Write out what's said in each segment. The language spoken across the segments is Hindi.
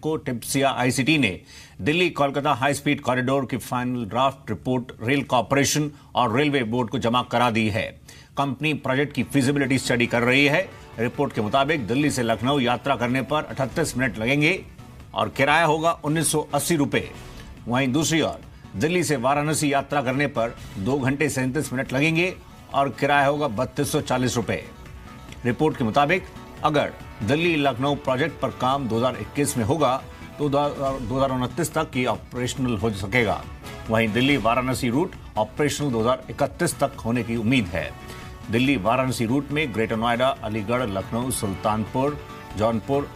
को टिप्सिया आईसीटी ने Delhi Kolkata high speed corridor की final draft report rail corporation और रेलवे बोर्ड को जमा करा दी है। कंपनी प्रोजेक्ट की फिजिबिलिटी स्टडी कर रही है। रिपोर्ट के मुताबिक दिल्ली से लखनऊ यात्रा करने पर 38 मिनट लगेंगे और किराया होगा 1980 रुपए। वहीं दूसरी ओर दिल्ली से वाराणसी यात्रा करने पर 2 घंटे 37 मिनट लगेंगे और किराया होगा 3240 रुपए। रिपोर्ट के मुताबिक अगर दिल्ली लखनऊ प्रोजेक्ट पर काम 2021 में होगा तो 2029 तक ये ऑपरेशनल हो सकेगा। वहीं दिल्ली वाराणसी रूट ऑपरेशनल 2031 तक होने की उम्मीद है। दिल्ली वाराणसी रूट में ग्रेटर नोएडा, अलीगढ़, लखनऊ, सुल्तानपुर, जौनपुर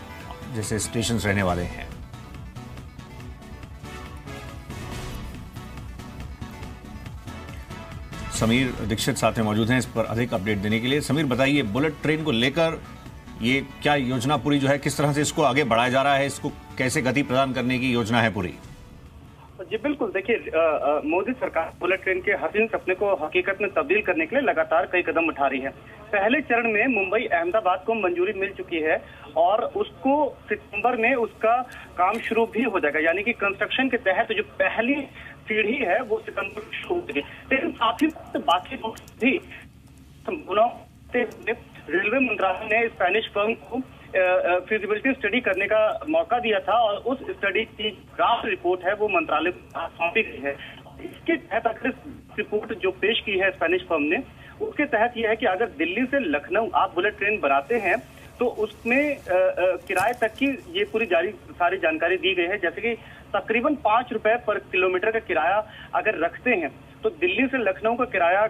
जैसे स्टेशन रहने वाले हैं। समीर दीक्षित साथ में मौजूद हैं इस पर अधिक अपडेट देने के लिए। समीर बताइए, बुलेट ट्रेन को लेकर ये क्या योजना पूरी जो है, किस तरह से इसको आगे बढ़ाया जा रहा है, इसको कैसे गति प्रदान करने की योजना है पूरी? जी बिल्कुल, देखिए मोदी सरकार बुलेट ट्रेन के हसीन सपने को हकीकत में तब्दील करने के लिए लगातार कई कदम उठा रही है। पहले चरण में मुंबई अहमदाबाद को मंजूरी मिल चुकी है और उसको सितंबर में उसका काम शुरू भी हो जाएगा, यानी कि कंस्ट्रक्शन के तहत जो पहली सीढ़ी है वो सितंबर में शुरू होगी। लेकिन साथ ही बाकी भी रेलवे मंत्रालय ने स्पेनिश फर्म को फिजिबिलिटी स्टडी करने का मौका दिया था और उस स्टडी की ड्राफ्ट रिपोर्ट है वो मंत्रालय को सौंपी गई है। इसके तहत अगर रिपोर्ट जो पेश की है स्पेनिश फर्म ने, उसके तहत यह है कि अगर दिल्ली से लखनऊ आप बुलेट ट्रेन बनाते हैं तो उसमें किराए तक की ये पूरी सारी जानकारी दी गई है। जैसे कि तकरीबन 5 रुपए पर किलोमीटर का किराया अगर रखते हैं तो दिल्ली से लखनऊ का किराया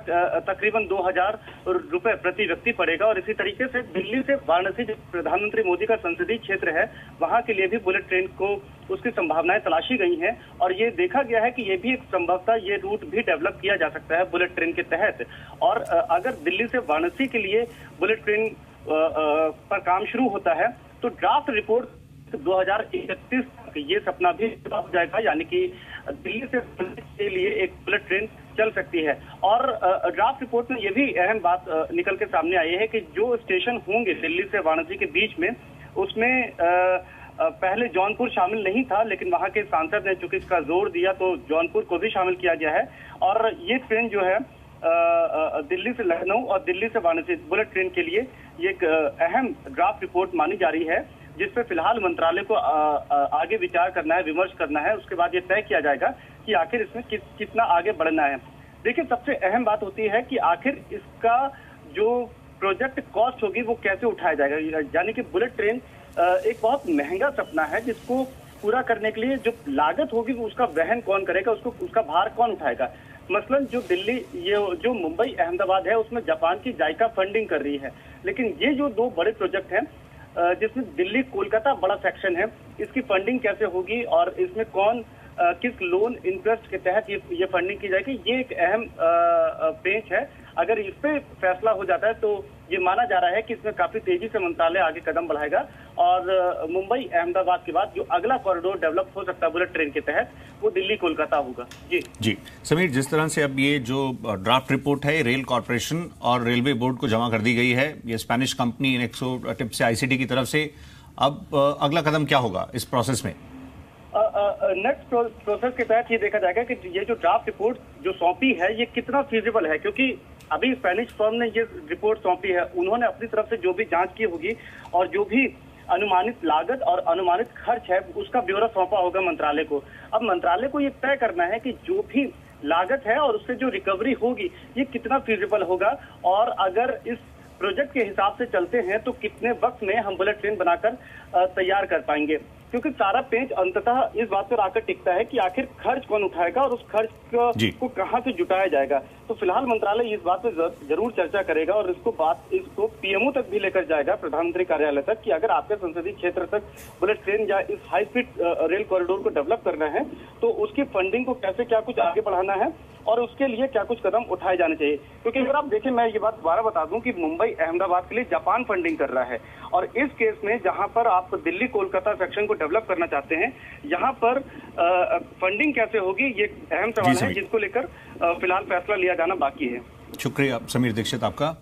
तकरीबन 2000 रुपए प्रति व्यक्ति पड़ेगा। और इसी तरीके से दिल्ली से वाराणसी, जो प्रधानमंत्री मोदी का संसदीय क्षेत्र है, वहां के लिए भी बुलेट ट्रेन को उसकी संभावनाएं तलाशी गई हैं और ये देखा गया है कि ये भी एक संभवतः ये रूट भी डेवलप किया जा सकता है बुलेट ट्रेन के तहत। और अगर दिल्ली से वाराणसी के लिए बुलेट ट्रेन पर काम शुरू होता है तो ड्राफ्ट रिपोर्ट 2031 तक ये सपना भी पूरा हो जाएगा, यानी कि दिल्ली से के लिए एक बुलेट ट्रेन चल सकती है। और ड्राफ्ट रिपोर्ट में ये भी अहम बात निकल के सामने आई है कि जो स्टेशन होंगे दिल्ली से वाराणसी के बीच में, उसमें पहले जौनपुर शामिल नहीं था, लेकिन वहां के सांसद ने चूंकि इसका जोर दिया तो जौनपुर को भी शामिल किया गया है। और ये ट्रेन जो है दिल्ली से लखनऊ और दिल्ली से वाराणसी बुलेट ट्रेन के लिए ये एक अहम ड्राफ्ट रिपोर्ट मानी जा रही है, जिसपे फिलहाल मंत्रालय को आगे विचार करना है, विमर्श करना है। उसके बाद ये तय किया जाएगा कि आखिर इसमें कितना आगे बढ़ना है। देखिए, सबसे अहम बात होती है कि आखिर इसका जो प्रोजेक्ट कॉस्ट होगी वो कैसे उठाया जाएगा, यानी कि बुलेट ट्रेन एक बहुत महंगा सपना है जिसको पूरा करने के लिए जो लागत होगी वो उसका वहन कौन करेगा, उसका भार कौन उठाएगा। मसलन जो दिल्ली, ये जो मुंबई अहमदाबाद है, उसमें जापान की जायका फंडिंग कर रही है, लेकिन ये जो 2 बड़े प्रोजेक्ट हैं जिसमें दिल्ली कोलकाता बड़ा सेक्शन है, इसकी फंडिंग कैसे होगी और इसमें कौन किस लोन इंटरेस्ट के तहत ये फंडिंग की जाएगी, ये एक अहम पेंच है। अगर इस पे फैसला हो जाता है तो ये माना जा रहा है कि इसमें काफी तेजी से मंत्रालय आगे कदम बढ़ाएगा और मुंबई अहमदाबाद के बाद जो अगला कॉरिडोर डेवलप हो सकता है बुलेट ट्रेन के तहत, वो दिल्ली कोलकाता होगा। जी समीर, जिस तरह से अब ये जो ड्राफ्ट रिपोर्ट है रेल कॉर्पोरेशन और रेलवे बोर्ड को जमा कर दी गई है, ये स्पेनिश कंपनी नेक्सो टिप्सिया आईसीटी की तरफ से, अब अगला कदम क्या होगा इस प्रोसेस में? नेक्स्ट प्रोसेस के तहत ये देखा जाएगा कि ये जो ड्राफ्ट रिपोर्ट जो सौंपी है ये कितना फीजिबल है, क्योंकि अभी स्पेनिश फर्म ने ये रिपोर्ट सौंपी है, उन्होंने अपनी तरफ से जो भी जांच की होगी और जो भी अनुमानित लागत और अनुमानित खर्च है उसका ब्यौरा सौंपा होगा मंत्रालय को। अब मंत्रालय को ये तय करना है कि जो भी लागत है और उससे जो रिकवरी होगी ये कितना फीजिबल होगा, और अगर इस प्रोजेक्ट के हिसाब से चलते हैं तो कितने वक्त में हम बुलेट ट्रेन बनाकर तैयार कर पाएंगे। क्योंकि सारा पेंच अंततः इस बात पर आकर टिकता है कि आखिर खर्च कौन उठाएगा और उस खर्च को कहां से जुटाया जाएगा। तो फिलहाल मंत्रालय इस बात पर जरूर चर्चा करेगा और इसको पीएमओ तक भी लेकर जाएगा, प्रधानमंत्री कार्यालय तक, कि अगर आपके संसदीय क्षेत्र तक बुलेट ट्रेन या इस हाई स्पीड रेल कॉरिडोर को डेवलप करना है तो उसकी फंडिंग को कैसे क्या कुछ आगे बढ़ाना है और उसके लिए क्या कुछ कदम उठाए जाने चाहिए। क्योंकि अगर आप देखें, मैं ये बात दोबारा बता दूं कि मुंबई अहमदाबाद के लिए जापान फंडिंग कर रहा है और इस केस में जहां पर आप दिल्ली कोलकाता सेक्शन को डेवलप करना चाहते हैं, यहाँ पर फंडिंग कैसे होगी ये अहम सवाल है जिसको लेकर फिलहाल फैसला लिया जाना बाकी है। शुक्रिया समीर दीक्षित आपका।